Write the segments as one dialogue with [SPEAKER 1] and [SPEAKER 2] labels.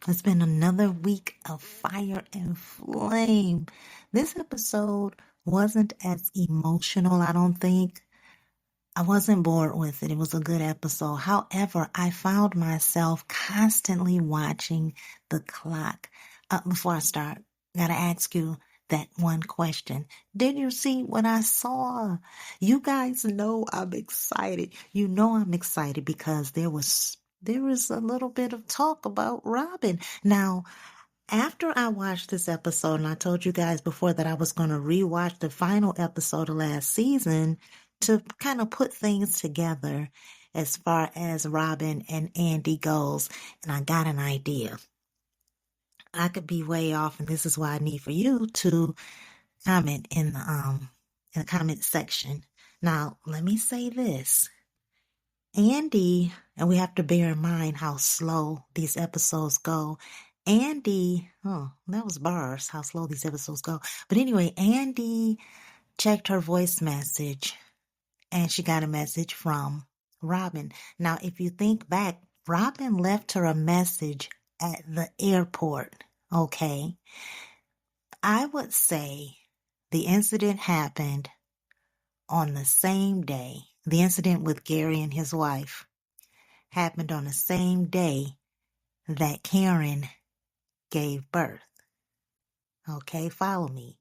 [SPEAKER 1] It's been another week of fire and flame. This episode wasn't as emotional, I don't think. I wasn't bored with it. It was a good episode. However, I found myself constantly watching the clock. Before I start, gotta ask you that one question. Did you see what I saw? You guys know I'm excited. You know I'm excited because there was a little bit of talk about Robin. Now, after I watched this episode, and I told you guys before that I was going to rewatch the final episode of last season to kind of put things together as far as Robin and Andi goes, and I got an idea. I could be way off, and this is why I need for you to comment in the comment section. Now, let me say this. Andi, and we have to bear in mind how slow these episodes go. Andi, oh, that was bars, how slow these episodes go. But anyway, Andi checked her voice message and she got a message from Robin. Now, if you think back, Robin left her a message at the airport, okay? I would say the incident happened on the same day. The incident with Gary and his wife happened on the same day that Karen gave birth. Okay, follow me.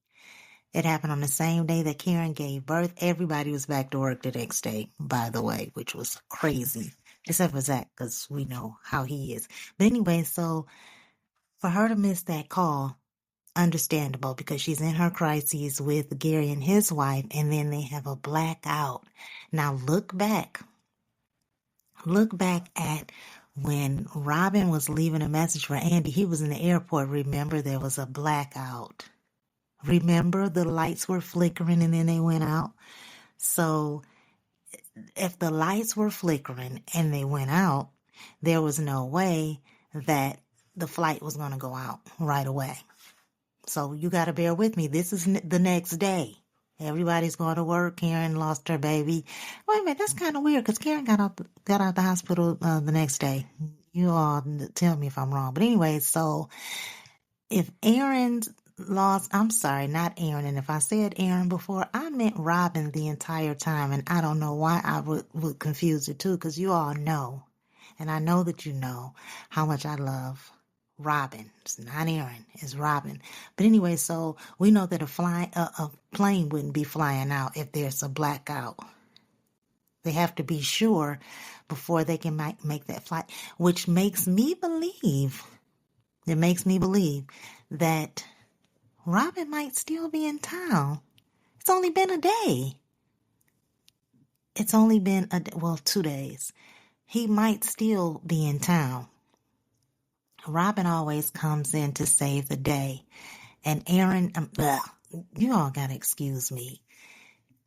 [SPEAKER 1] It happened on the same day that Karen gave birth. Everybody was back to work the next day, by the way, which was crazy. Except for Zach, because we know how he is. But anyway, so for her to miss that call, understandable, because she's in her crises with Gary and his wife, and then they have a blackout. Now look back at when Robin was leaving a message for Andi. He was in the airport. Remember, there was a blackout. Remember, the lights were flickering and then they went out. So if the lights were flickering and they went out, there was no way that the flight was going to go out right away. So you got to bear with me. This is the next day. Everybody's going to work. Karen lost her baby. Wait a minute, that's kind of weird because Karen got out the hospital the next day. You all tell me if I'm wrong. But anyway, so if Aaron lost, I'm sorry, not Aaron. And if I said Aaron before, I meant Robin the entire time. And I don't know why I would confuse it too, because you all know, and I know that you know how much I love Robin. It's not Aaron, it's Robin. But anyway, so we know that a plane wouldn't be flying out if there's a blackout. They have to be sure before they can make that flight, which makes me believe, that Robin might still be in town. It's only been a day. It's only been 2 days. He might still be in town. Robin always comes in to save the day. And Aaron, you all gotta excuse me.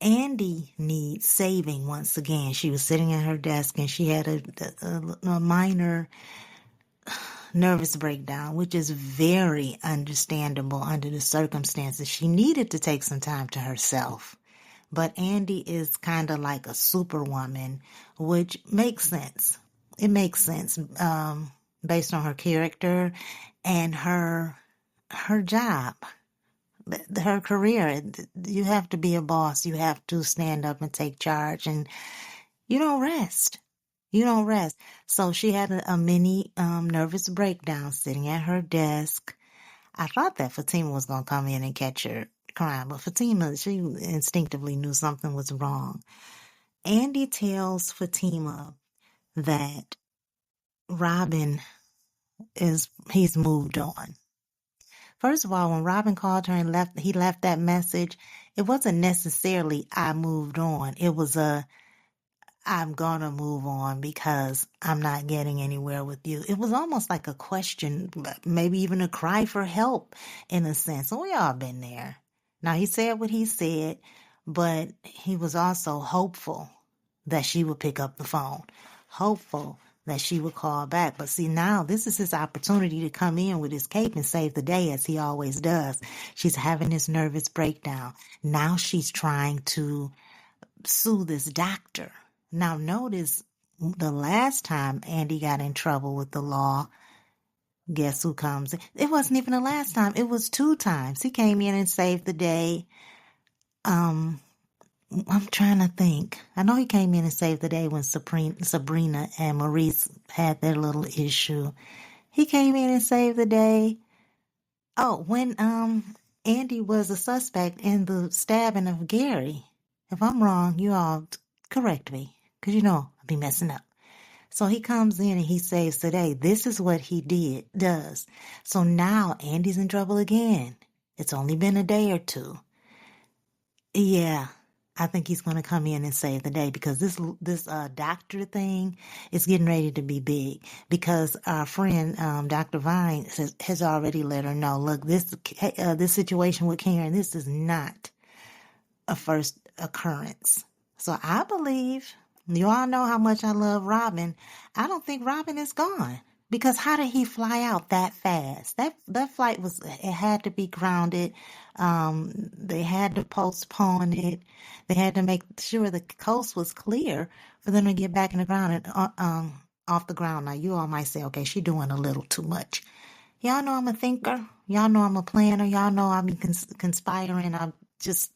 [SPEAKER 1] Andi needs saving once again. She was sitting at her desk and she had a minor nervous breakdown, which is very understandable under the circumstances. She needed to take some time to herself. But Andi is kind of like a superwoman, which makes sense. It makes sense based on her character and her job, her career. You have to be a boss. You have to stand up and take charge, and you don't rest. So she had a mini nervous breakdown sitting at her desk. I thought that Fatima was going to come in and catch her crying, but Fatima, she instinctively knew something was wrong. Andi tells Fatima that Robin he's moved on. First of all, when Robin called her and he left that message, it wasn't necessarily I moved on. It was I'm gonna move on because I'm not getting anywhere with you. It was almost like a question, maybe even a cry for help in a sense. And we all been there. Now, he said what he said, but he was also hopeful that she would pick up the phone. Hopeful that she would call back. But see, now this is his opportunity to come in with his cape and save the day, as he always does. She's having this nervous breakdown. Now she's trying to sue this doctor. Now notice the last time Andi got in trouble with the law, Guess who comes in? It wasn't even the last time. It was 2 times. He came in and saved the day. Um, I'm trying to think. I know he came in and saved the day when Sabrina and Maurice had their little issue. He came in and saved the day. Oh, when Andy was a suspect in the stabbing of Gary. If I'm wrong, you all correct me, because you know I'll be messing up. So he comes in and he saves the day. This is what he does. So now Andy's in trouble again. It's only been a day or two. Yeah, I think he's going to come in and save the day, because this doctor thing is getting ready to be big, because our friend Dr. Vine has already let her know, look, this situation with Karen, this is not a first occurrence. So I believe, you all know how much I love Robin. I don't think Robin is gone, because how did he fly out that fast? That flight it had to be grounded. They had to postpone it. They had to make sure the coast was clear for them to get back in the ground and off the ground. Now you all might say, okay, she's doing a little too much. Y'all know I'm a thinker. Y'all know I'm a planner. Y'all know I'm conspiring. I'm just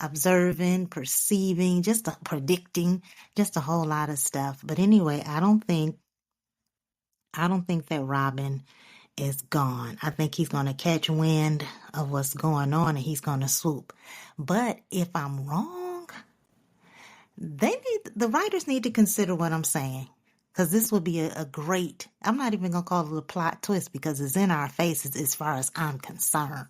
[SPEAKER 1] observing, perceiving, just predicting, just a whole lot of stuff. But anyway, I don't think that Robin is gone. I think he's going to catch wind of what's going on and he's going to swoop. But if I'm wrong, the writers need to consider what I'm saying. Because this would be a great, I'm not even going to call it a plot twist, because it's in our faces as far as I'm concerned.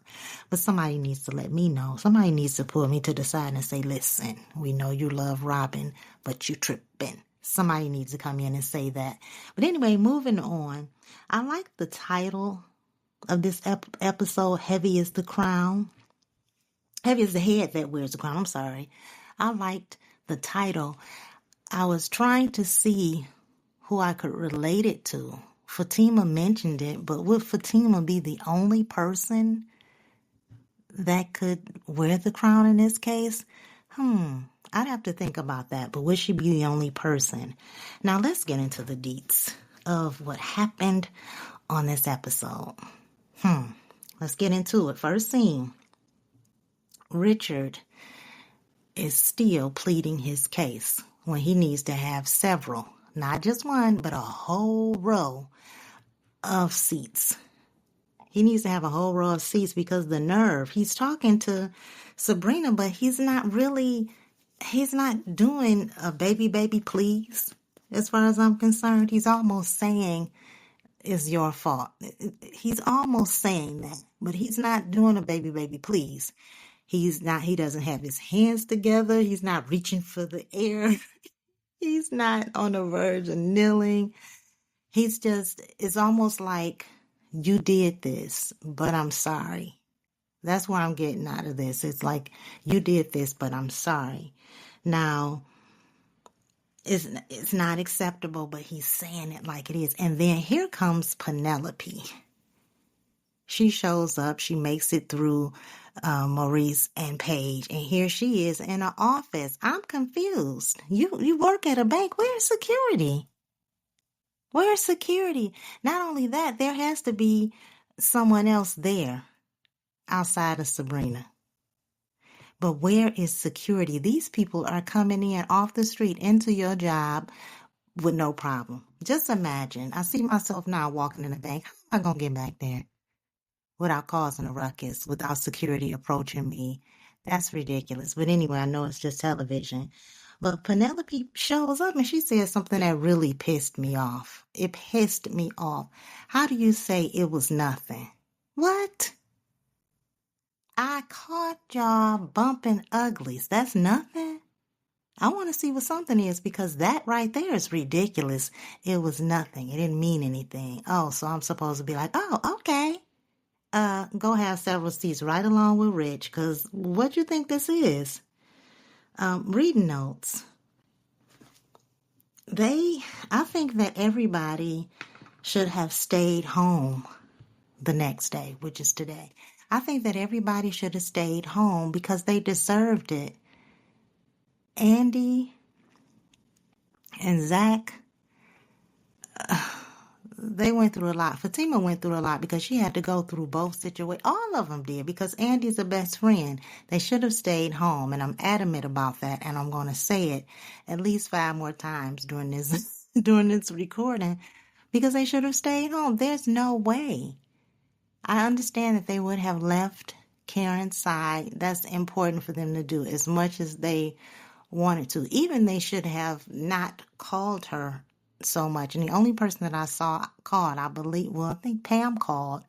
[SPEAKER 1] But somebody needs to let me know. Somebody needs to pull me to the side and say, listen, we know you love Robin, but you tripping. Somebody needs to come in and say that. But anyway, moving on. I like the title of this episode, Heavy is the Crown. Heavy is the head that wears the crown. I'm sorry. I liked the title. I was trying to see who I could relate it to. Fatima mentioned it, but would Fatima be the only person that could wear the crown in this case? I'd have to think about that, but would she be the only person? Now let's get into the deets of what happened on this episode. Let's get into it. First scene, Richard is still pleading his case when he needs to have several, not just one, but a whole row of seats. He needs to have a whole row of seats because the nerve, he's talking to Sabrina, but he's not doing a baby, please. As far as I'm concerned, he's almost saying it's your fault. He's almost saying that, but he's not doing a baby, please. He doesn't have his hands together. He's not reaching for the air. He's not on the verge of kneeling. It's almost like, you did this, but I'm sorry. That's what I'm getting out of this. It's like, you did this, but I'm sorry. Now, it's not acceptable, but he's saying it like it is. And then here comes Penelope. She shows up. She makes it through Maurice and Paige. And here she is in an office. I'm confused. You work at a bank. Where's security? Where's security? Not only that, there has to be someone else there outside of Sabrina. But where is security? These people are coming in off the street into your job with no problem. Just imagine. I see myself now walking in the bank. How am I going to get back there without causing a ruckus, without security approaching me? That's ridiculous. But anyway, I know it's just television. But Penelope shows up and she says something that really pissed me off. It pissed me off. How do you say it was nothing? What? I caught y'all bumping uglies. That's nothing? I want to see what something is, because that right there is ridiculous. It was nothing. It didn't mean anything. Oh, so I'm supposed to be like, oh, okay. Go have several seats right along with Rich, because what you think this is? Reading notes. I think that everybody should have stayed home the next day, which is today. I think that everybody should have stayed home because they deserved it. Andi and Zach, they went through a lot. Fatima went through a lot because she had to go through both situations. All of them did because Andy's a best friend. They should have stayed home, and I'm adamant about that, and I'm going to say it at least 5 more times during this during this recording because they should have stayed home. There's no way. I understand that they would have left Karen's side. That's important for them to do as much as they wanted to. Even they should have not called her so much. And the only person that I saw called, I believe, well, I think Pam called,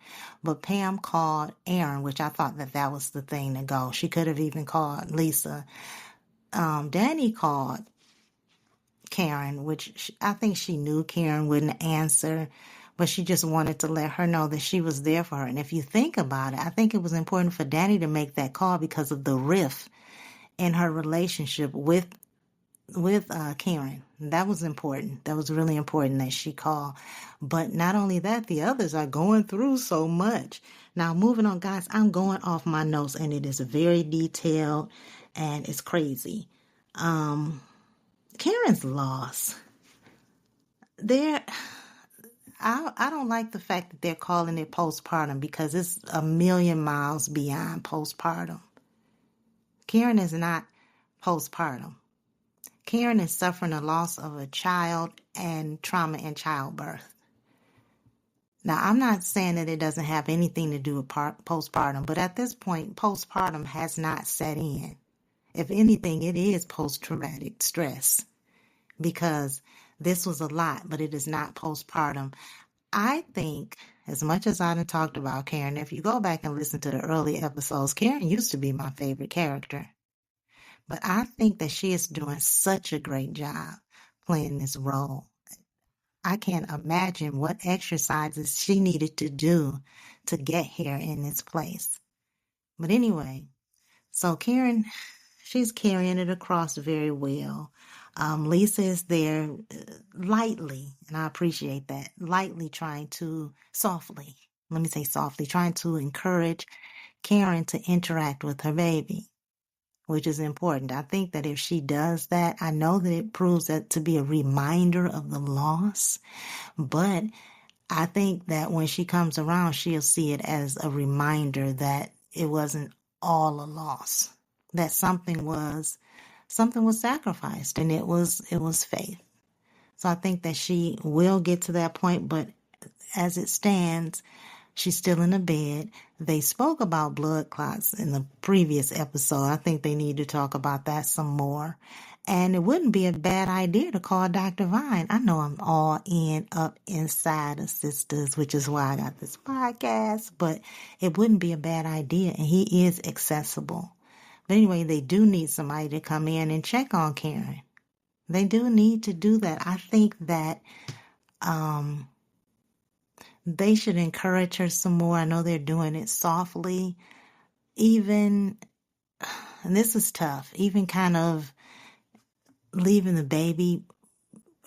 [SPEAKER 1] but Pam called Aaron, which I thought that that was the thing to go. She could have even called Lisa. Danni called Karen, which I think she knew Karen wouldn't answer, but she just wanted to let her know that she was there for her. And if you think about it, I think it was important for Danni to make that call because of the rift in her relationship with Karen. That was important. That was really important that she called. But not only that, the others are going through so much. Now, moving on, guys, I'm going off my notes, and it is very detailed, and it's crazy. Karen's loss. I don't like the fact that they're calling it postpartum because it's a million miles beyond postpartum. Karen is not postpartum. Karen is suffering the loss of a child and trauma in childbirth. Now, I'm not saying that it doesn't have anything to do with postpartum, but at this point, postpartum has not set in. If anything, it is post-traumatic stress because this was a lot, but it is not postpartum. I think, as much as I done talked about Karen, if you go back and listen to the early episodes, Karen used to be my favorite character. But I think that she is doing such a great job playing this role. I can't imagine what exercises she needed to do to get here in this place. But anyway, so Karen, she's carrying it across very well. Lisa is there lightly, and I appreciate that, lightly trying to, softly, let me say softly, trying to encourage Karen to interact with her baby, which is important. I think that if she does that, I know that it proves that to be a reminder of the loss, but I think that when she comes around, she'll see it as a reminder that it wasn't all a loss, that something was sacrificed, and it was faith. So I think that she will get to that point, but as it stands, she's still in the bed. They spoke about blood clots in the previous episode. I think they need to talk about that some more. And it wouldn't be a bad idea to call Dr. Vine. I know I'm all up inside of Sistas, which is why I got this podcast, but it wouldn't be a bad idea, and he is accessible. But anyway, they do need somebody to come in and check on Karen. They do need to do that. I think that they should encourage her some more. I know they're doing it softly. Even, and this is tough, even kind of leaving the baby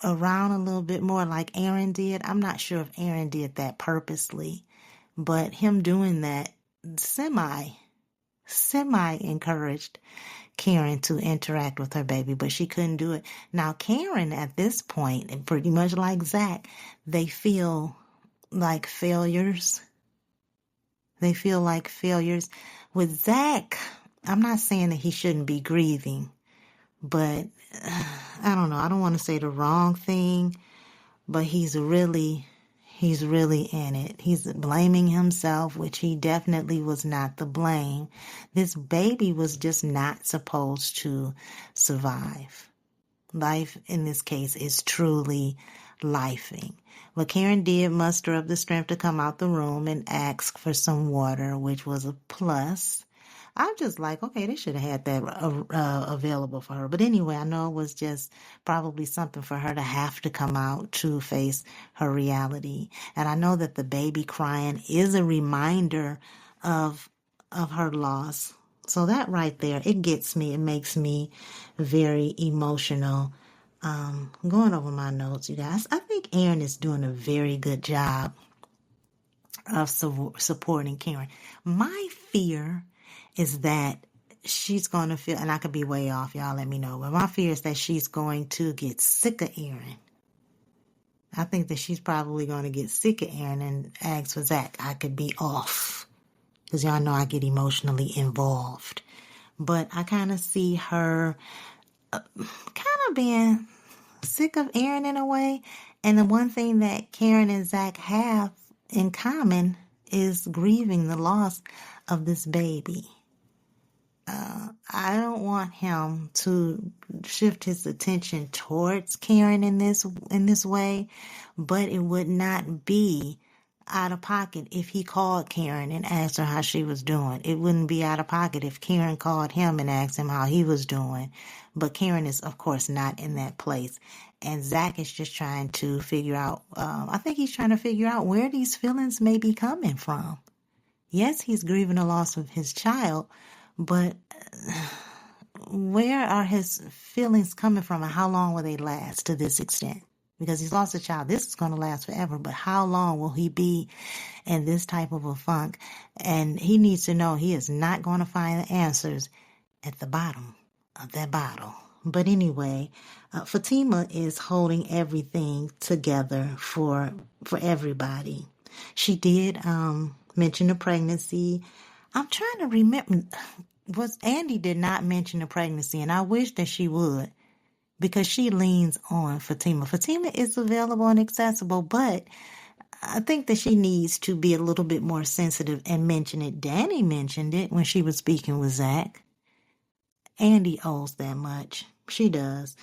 [SPEAKER 1] around a little bit more like Aaron did. I'm not sure if Aaron did that purposely, but him doing that semi encouraged Karen to interact with her baby, but she couldn't do it. Now, Karen at this point, and pretty much like Zach, they feel like failures. They feel like failures. With Zach, I'm not saying that he shouldn't be grieving, but I don't know. I don't want to say the wrong thing, but he's really in it. He's blaming himself, which he definitely was not to blame. This baby was just not supposed to survive. Life in this case is truly lifing. But Karen did muster up the strength to come out the room and ask for some water, which was a plus. I'm just like, okay, they should have had that available for her. But anyway, I know it was just probably something for her to have to come out to face her reality. And I know that the baby crying is a reminder of her loss. So that right there, it gets me. It makes me very emotional. Going over my notes, you guys, I think Aaron is doing a very good job of supporting Karen. My fear is that she's going to feel, and I could be way off, y'all let me know, but my fear is that she's going to get sick of Aaron. I think that she's probably going to get sick of Aaron and ask for Zach. I could be off. Because y'all know I get emotionally involved. But I kind of see her kind of being sick of Aaron in a way. And the one thing that Karen and Zach have in common is grieving the loss of this baby. I don't want him to shift his attention towards Karen in this way, but it would not be out of pocket if he called Karen and asked her how she was doing. It wouldn't be out of pocket if Karen called him and asked him how he was doing. But Karen is, of course, not in that place. And Zach is just trying to figure out, I think he's trying to figure out where these feelings may be coming from. Yes, he's grieving the loss of his child, but where are his feelings coming from and how long will they last to this extent? Because he's lost a child. This is going to last forever, but how long will he be in this type of a funk? And he needs to know he is not going to find the answers at the bottom of that bottle. But anyway, Fatima is holding everything together for everybody. She did mention the pregnancy. I'm trying to remember. Andi did not mention the pregnancy, and I wish that she would, because she leans on Fatima. Fatima is available and accessible, but I think that she needs to be a little bit more sensitive and mention it. Danni mentioned it when she was speaking with Zach. Andi owes that much. She does.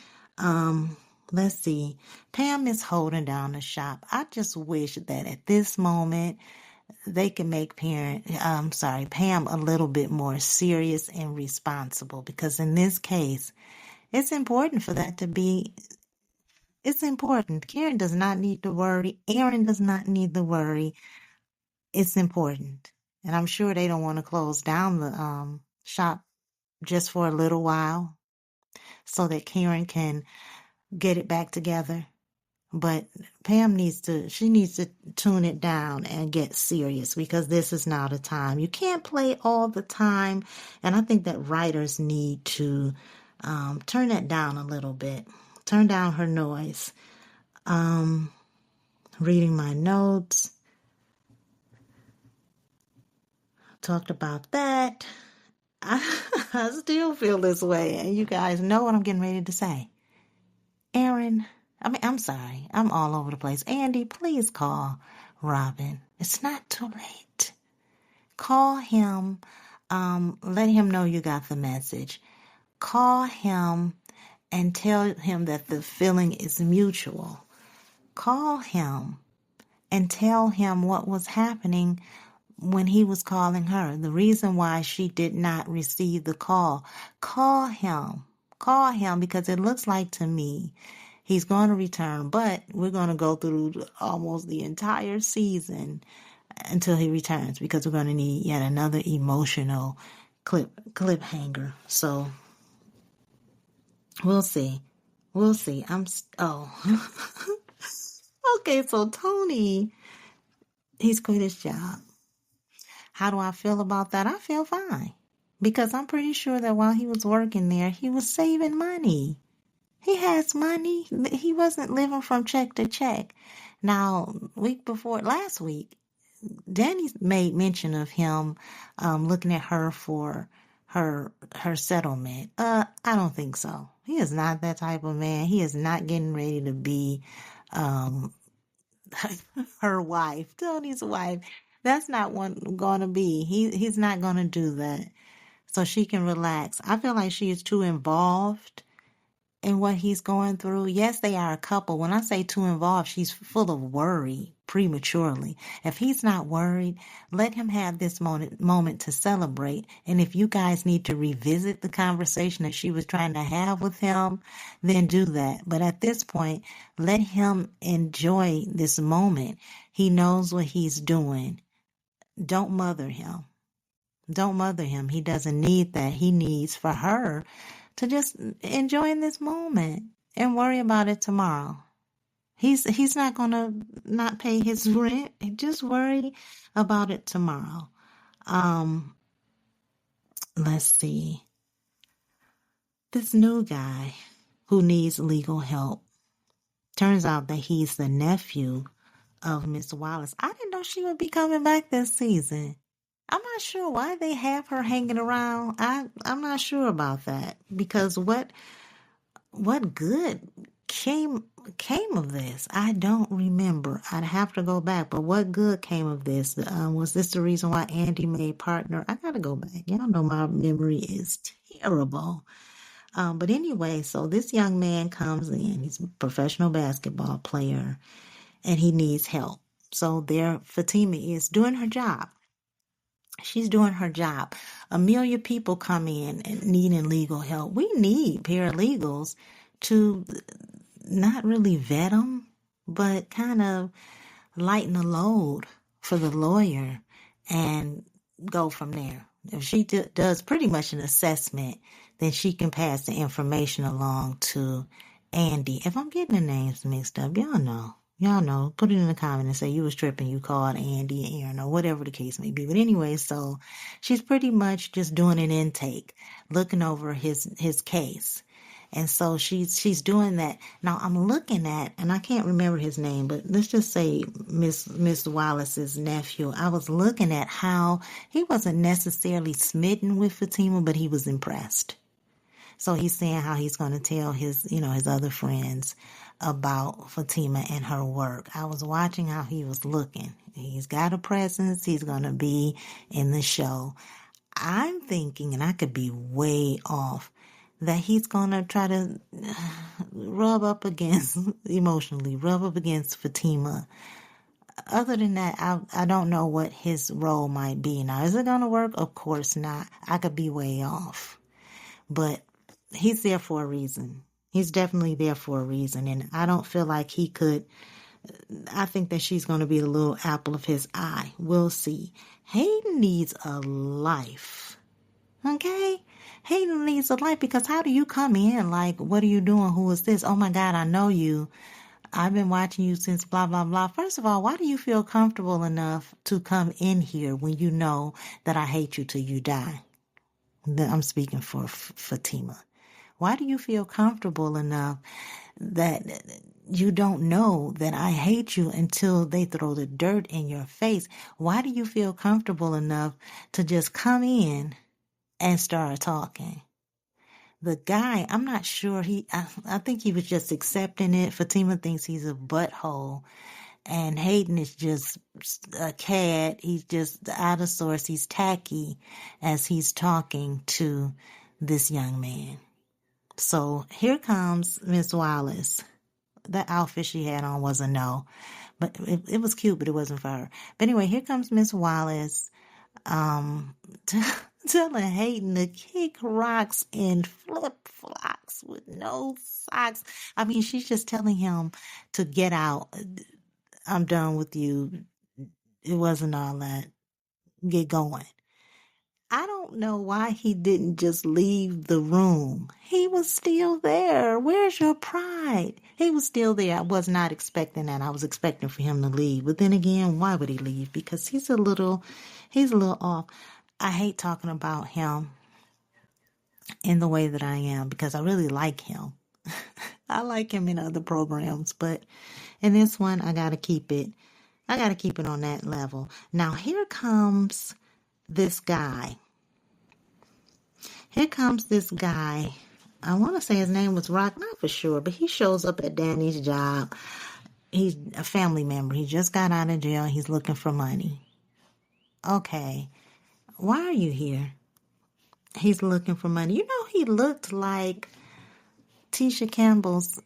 [SPEAKER 1] Let's see. Pam is holding down the shop. I just wish that at this moment they can make Pam a little bit more serious and responsible, because in this case, it's important for that to be, it's important. Karen does not need to worry. Aaron does not need to worry. It's important. And I'm sure they don't want to close down the shop just for a little while so that Karen can get it back together. But Pam needs to tune it down and get serious, because this is not a time. You can't play all the time. And I think that writers need to turn that down a little bit. Turn down her noise. Reading my notes. Talked about that. I still feel this way. And you guys know what I'm getting ready to say. Aaron, I'm sorry. I'm all over the place. Andi, please call Robin. It's not too late. Call him. Let him know you got the message. Call him and tell him that the feeling is mutual. Call him and tell him what was happening when he was calling her. The reason why she did not receive the call. Call him. Call him, because it looks like to me he's going to return, but we're going to go through almost the entire season until he returns, because we're going to need yet another emotional cliffhanger. So we'll see. We'll see. Okay, so Tony, he's quit his job. How do I feel about that? I feel fine, because I'm pretty sure that while he was working there, he was saving money. He has money. He wasn't living from check to check. Now, last week, Danni made mention of him looking at her for her settlement. I don't think so. He is not that type of man. He is not getting ready to be her wife, Tony's wife. That's not what going to be. He's not going to do that. So she can relax. I feel like she is too involved in what he's going through. Yes, they are a couple. When I say too involved, she's full of worry prematurely. If he's not worried, let him have this moment to celebrate. And if you guys need to revisit the conversation that she was trying to have with him, then do that. But at this point, let him enjoy this moment. He knows what he's doing. Don't mother him. Don't mother him. He doesn't need that. He needs for her to just enjoy in this moment and worry about it tomorrow. He's not going to not pay his rent. Just worry about it tomorrow. Let's see. This new guy who needs legal help. Turns out that he's the nephew of Miss Wallace. I didn't know she would be coming back this season. I'm not sure why they have her hanging around. I'm not sure about that, because what good came of this? I don't remember. I'd have to go back. But what good came of this? Was this the reason why Andi made partner? I gotta go back. Y'all know my memory is terrible. But anyway, so this young man comes in. He's a professional basketball player, and he needs help. So there, Fatima is doing her job. She's doing her job. A million people come in and needing legal help. We need paralegals to not really vet them, but kind of lighten the load for the lawyer and go from there. If she does pretty much an assessment, then she can pass the information along to Andi. If I'm getting the names mixed up, y'all know. Y'all know. Put it in the comment and say you was tripping. You called Andi and Aaron or whatever the case may be. But anyway, so she's pretty much just doing an intake, looking over his case. And so she's doing that. Now I'm looking at, and I can't remember his name, but let's just say Miss Wallace's nephew. I was looking at how he wasn't necessarily smitten with Fatima, but he was impressed. So he's saying how he's going to tell his other friends about Fatima and her work. I was watching how he was looking. He's got a presence. He's going to be in the show. I'm thinking, and I could be way off, that he's going to try to rub up against Fatima. Other than that, I don't know what his role might be. Now, is it going to work? Of course not. I could be way off. But he's there for a reason. He's definitely there for a reason. And I don't feel like he could. I think that she's going to be the little apple of his eye. We'll see. Hayden needs a life. Okay? Hayden needs a life, because how do you come in like, what are you doing? Who is this? Oh my God, I know you. I've been watching you since blah, blah, blah. First of all, why do you feel comfortable enough to come in here when you know that I hate you till you die? I'm speaking for Fatima. Why do you feel comfortable enough that you don't know that I hate you until they throw the dirt in your face? Why do you feel comfortable enough to just come in and start talking? The guy, I'm not sure, I think he was just accepting it. Fatima thinks he's a butthole. And Hayden is just a cad. He's just out of sorts. He's tacky as he's talking to this young man. So here comes Miss Wallace. The outfit she had on was a no. But it was cute, but it wasn't for her. But anyway, here comes Miss Wallace. Telling Hayden to kick rocks in flip-flops with no socks. I mean, she's just telling him to get out. I'm done with you. It wasn't all that. Get going. I don't know why he didn't just leave the room. He was still there. Where's your pride? He was still there. I was not expecting that. I was expecting for him to leave. But then again, why would he leave? Because he's a little off. I hate talking about him in the way that I am, because I really like him. I like him in other programs, but in this one, I got to keep it on that level. Now, here comes this guy. I want to say his name was Rock, not for sure, but he shows up at Danni's job. He's a family member. He just got out of jail. He's looking for money. Okay. Why are you here? He's looking for money. You know, he looked like Tisha Campbell's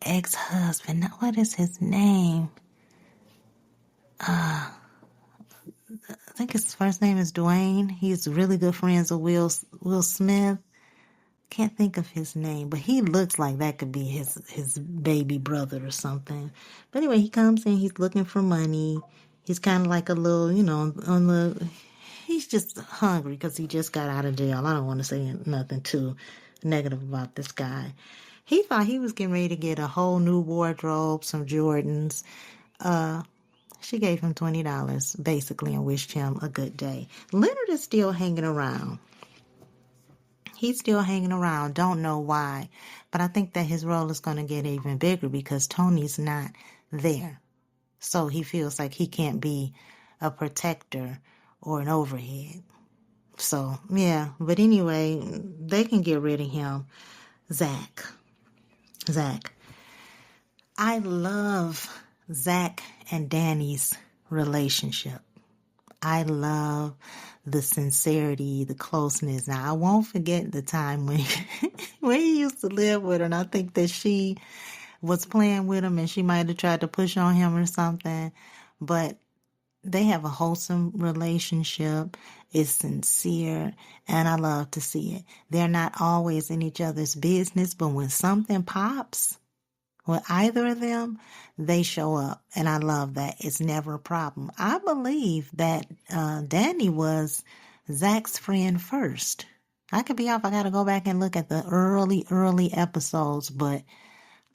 [SPEAKER 1] ex-husband. What is his name? I think his first name is Dwayne. He's really good friends with Will Smith. Can't think of his name, but he looks like that could be his baby brother or something. But anyway, he comes in, he's looking for money. He's kind of like a little, he's just hungry because he just got out of jail. I don't want to say nothing too negative about this guy. He thought he was getting ready to get a whole new wardrobe, some Jordans. She gave him $20 basically and wished him a good day. Leonard is still hanging around. He's still hanging around. Don't know why. But I think that his role is going to get even bigger because Tony's not there. So he feels like he can't be a protector or an overhead. So, yeah. But anyway, they can get rid of him. Zach. I love Zach and Danni's relationship. I love the sincerity, the closeness. Now, I won't forget the time when, when he used to live with her, and I think that she was playing with him and she might have tried to push on him or something. But they have a wholesome relationship. It's sincere, and I love to see it. They're not always in each other's business, but when something pops, with either of them, they show up, and I love that. It's never a problem. I believe that Danni was Zach's friend first. I could be off. I got to go back and look at the early episodes, but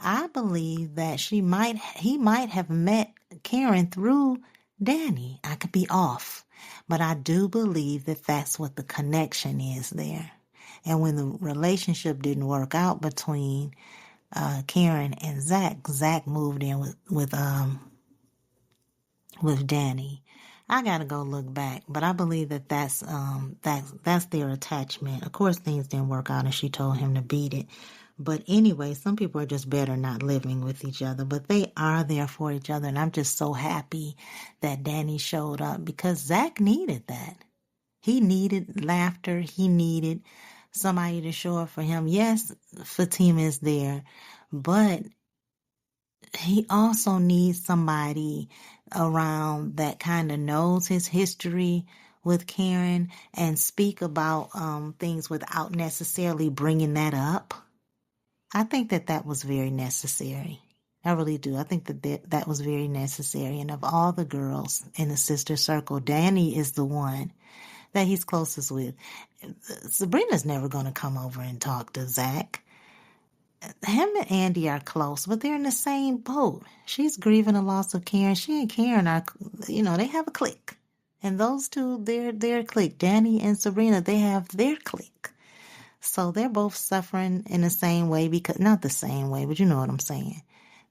[SPEAKER 1] I believe that he might have met Karen through Danni. I could be off, but I do believe that that's what the connection is there. And when the relationship didn't work out between Karen and Zach moved in with Danni. I gotta go look back, but I believe that that's their attachment. Of course, things didn't work out, and she told him to beat it. But anyway, some people are just better not living with each other, but they are there for each other, and I'm just so happy that Danni showed up because Zach needed that. He needed laughter. He needed somebody to show up for him. Yes, Fatima is there, but he also needs somebody around that kind of knows his history with Karen and speak about things without necessarily bringing that up. I think that was very necessary. I really do. I think that was very necessary. And of all the girls in the sister circle, Danni is the one that he's closest with. Sabrina's never going to come over and talk to Zach. Him and Andi are close, but they're in the same boat. She's grieving the loss of Karen. She and Karen are, they have a clique. And those two, they're clique. Danni and Sabrina, they have their clique. So they're both suffering in the same way, because not the same way, but you know what I'm saying.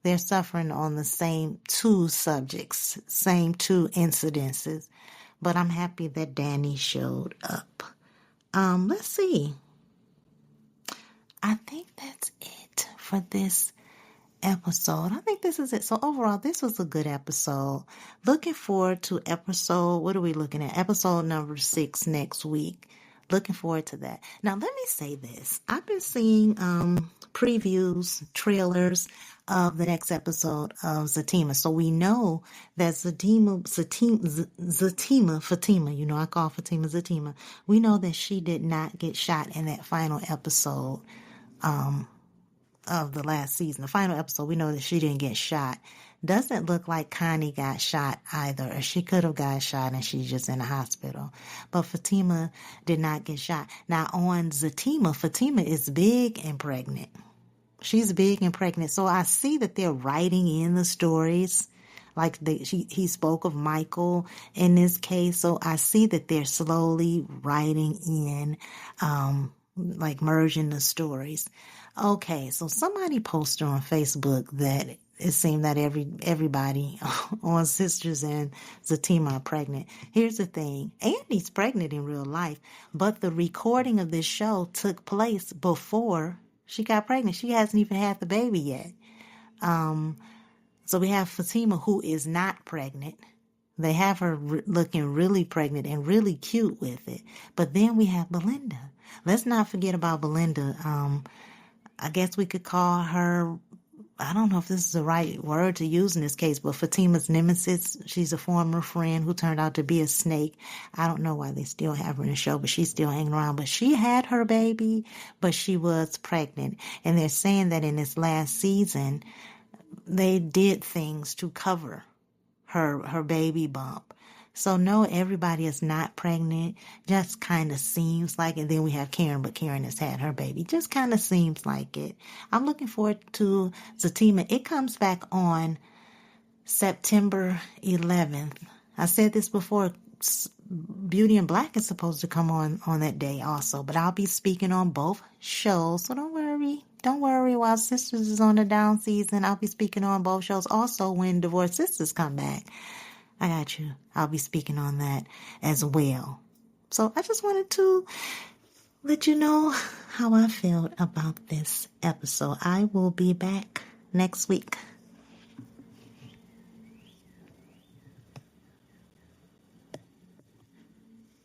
[SPEAKER 1] They're suffering on the same two subjects, same two incidences. But I'm happy that Danni showed up. Let's see. I think that's it for this episode. I think this is it. So overall, this was a good episode. Looking forward to what are we looking at? Episode number 6 next week. Looking forward to that. Now, let me say this. I've been seeing previews, trailers of the next episode of Fatima. So we know that Fatima, I call Fatima Fatima. We know that she did not get shot in that final episode of the last season. The final episode, we know that she didn't get shot. Doesn't look like Connie got shot either, or she could have got shot and she's just in the hospital. But Fatima did not get shot. Now on Fatima is big and pregnant. She's big and pregnant. So I see that they're writing in the stories. Like he spoke of Michael in this case. So I see that they're slowly writing in, like merging the stories. Okay, so somebody posted on Facebook that it seemed that everybody on Sisters and Fatima are pregnant. Here's the thing. Andi's pregnant in real life, but the recording of this show took place before she got pregnant. She hasn't even had the baby yet. So we have Fatima, who is not pregnant. They have her looking really pregnant and really cute with it. But then we have Belinda. Let's not forget about Belinda. I guess we could call her, I don't know if this is the right word to use in this case, but Fatima's nemesis. She's a former friend who turned out to be a snake. I don't know why they still have her in the show, but she's still hanging around. But she had her baby, but she was pregnant. And they're saying that in this last season, they did things to cover her baby bump. So no, everybody is not pregnant. Just kind of seems like it. Then we have Karen, but Karen has had her baby. Just kind of seems like it. I'm looking forward to Fatima. It comes back on September 11th. I said this before. Beauty in Black is supposed to come on that day also, but I'll be speaking on both shows, so don't worry. Don't worry, while Sisters is on the down season, I'll be speaking on both shows. Also, when Divorced Sisters come back, I got you. I'll be speaking on that as well. So I just wanted to let you know how I felt about this episode. I will be back next week.